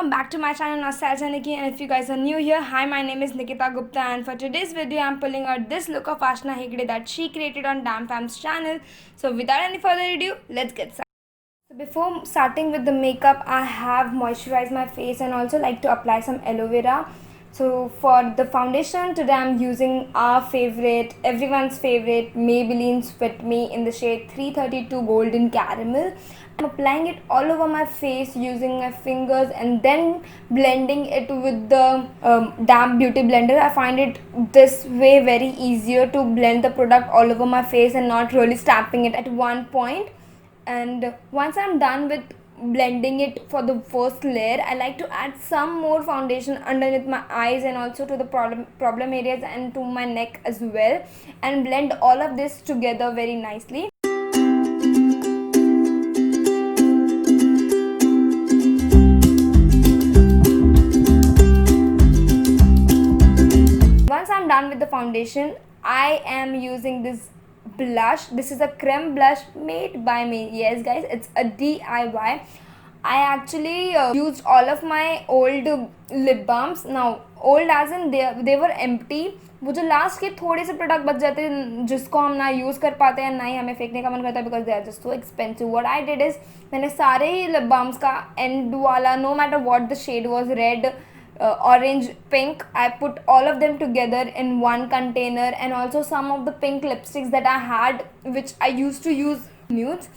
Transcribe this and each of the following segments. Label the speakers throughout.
Speaker 1: welcome back to my channel Nostalgia Nikki, and if you guys are new here, hi, my name is Nikita Gupta, and for today's video I'm pulling out this look of Ashna Hegde that she created on DamFam's channel. So without any further ado, let's get started. So before starting with the makeup, I have moisturized my face and also like to apply some aloe vera. So for the foundation today I'm using our favorite, everyone's favorite Maybelline Fit Me in the shade 332 Golden Caramel. I'm applying it all over my face using my fingers and then blending it with the damp beauty blender. I find it this way very easier to blend the product all over my face and not really stamping it at one point. And once I'm done with blending it for the first layer, I like to add some more foundation underneath my eyes and also to the problem areas and to my neck as well, and blend all of this together very nicely. Once I'm done with the foundation, I am using this blush. This is a creme blush made by me. Yes guys, it's a DIY. I actually used all of my old lip balms. Now old as in they were empty. वो जो last के थोड़े से product बच जाते हैं जिसको हम ना यूज़ कर पाते हैं, ना ही हमें फेंकने का मन करता है because they are just so expensive. What I did is, मैंने सारे ही लिप बाम्स का एंड वाला, no matter what the shade was, red, orange, pink, I put all of them together in one container, and also some of the pink lipsticks that I had which I used to use nudes.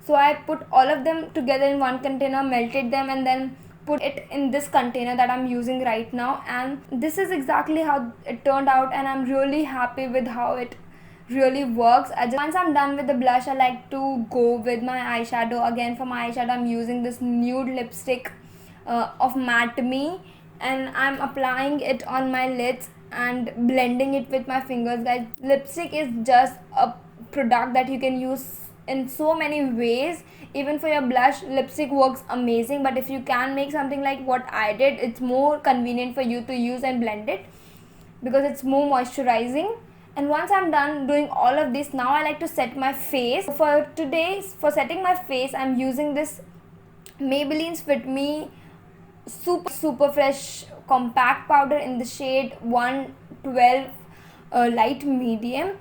Speaker 1: So I put all of them together in one container, melted them, and then put it in this container that I'm using right now. And this is exactly how it turned out, and I'm really happy with how it really works. Once I'm done with the blush, I like to go with my eyeshadow. Again, for my eyeshadow I'm using this nude lipstick of Matte Me, and I'm applying it on my lids and blending it with my fingers. Guys, lipstick is just a product that you can use in so many ways. Even for your blush, lipstick works amazing, but if you can make something like what I did, it's more convenient for you to use and blend it because it's more moisturizing. And once I'm done doing all of this, now I like to set my face. For today, for setting my face, I'm using this Maybelline's Fit Me super fresh compact powder in the shade 112 light medium.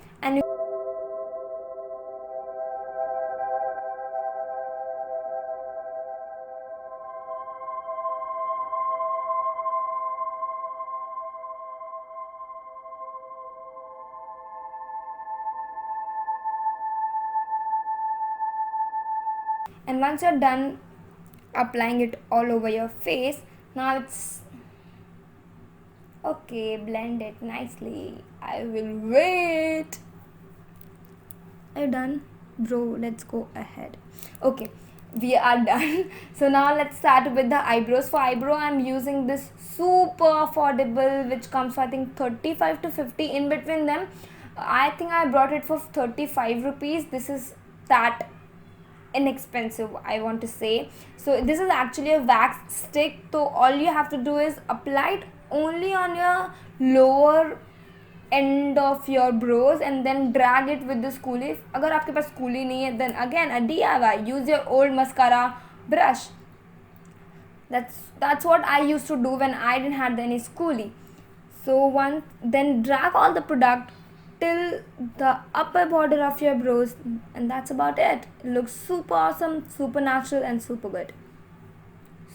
Speaker 1: And once you're done applying it all over your face, now it's okay, blend it nicely. I will wait. Are you done, bro? Let's go ahead. Okay, we are done. So now let's start with the eyebrows. For eyebrow, I'm using this super affordable, which comes for I think 35 to 50. In between them, I think I brought it for 35 rupees. This is that inexpensive, I want to say. So this is actually a wax stick, so all you have to do is apply it only on your lower end of your brows and then drag it with the schoolie. अगर आपके पास schoolie नहीं है, then again a DIY, use your old mascara brush. That's what I used to do when I didn't have any schoolie. So then drag all the product till the upper border of your brows, and that's about it. It looks super awesome, super natural, and super good.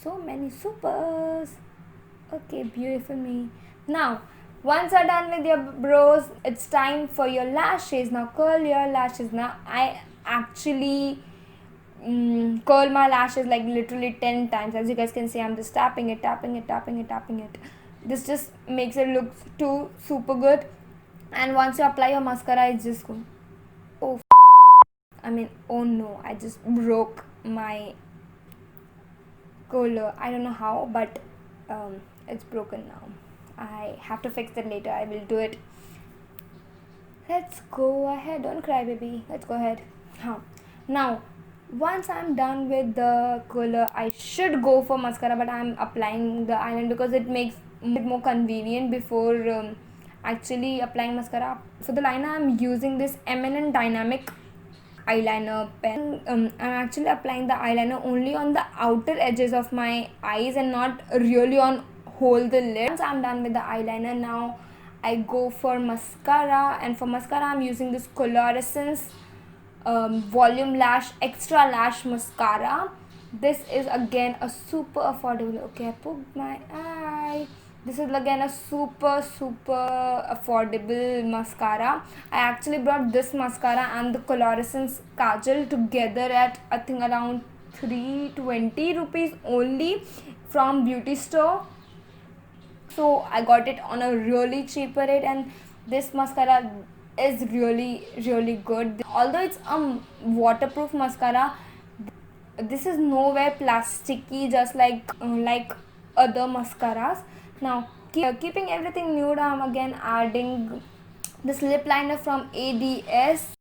Speaker 1: So many supers. Okay, beautiful me. Now once you're done with your brows, it's time for your lashes. Now curl your lashes. Now I actually curl my lashes like literally 10 times. As you guys can see, I'm just tapping it. This just makes it look too super good. And once you apply your mascara, it's just go, oh oh no, I just broke my curler. I don't know how, but it's broken now. I have to fix it later. I will do it. Let's go ahead. Don't cry, baby. Let's go ahead. Now once I'm done with the curler, I should go for mascara, but I'm applying the eyeliner because it makes it more convenient before actually applying mascara. For the liner, I'm using this M&N Dynamic eyeliner pen. I'm actually applying the eyeliner only on the outer edges of my eyes and not really on whole the lid. Once I'm done with the eyeliner, now I go for mascara, and for mascara I'm using this Colorescence volume lash extra lash mascara. This is again a super affordable. Okay, I poked my eye. This is again a super affordable mascara. I actually brought this mascara and the Colorescence kajal together at I think around 320 rupees only from beauty store. So I got it on a really cheaper rate, and this mascara is really good. Although it's a waterproof mascara, this is nowhere plasticky just like other mascaras. Now keeping everything nude, I'm again adding this lip liner from ADS.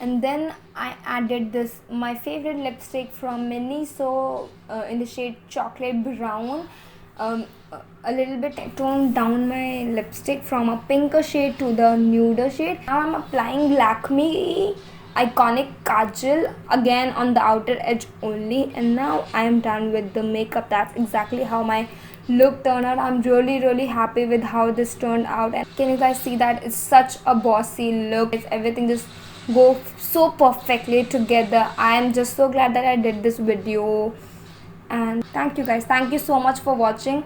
Speaker 1: And then I added this my favorite lipstick from Miniso in the shade chocolate brown. A little bit toned down my lipstick from a pinker shade to the nuder shade. Now I'm applying Lakme iconic kajal again on the outer edge only, and now I am done with the makeup. That's exactly how my look turned out. I'm really happy with how this turned out, and can you guys see that it's such a bossy look? It's everything just go so perfectly together. I am just so glad that I did this video, and thank you guys, thank you so much for watching.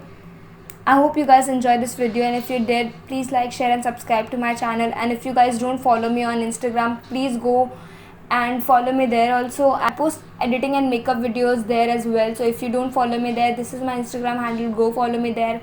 Speaker 1: I hope you guys enjoyed this video, and if you did, please like, share and subscribe to my channel. And if you guys don't follow me on Instagram, please go and follow me there. Also, I post editing and makeup videos there as well, so if you don't follow me there, this is my Instagram handle, go follow me there.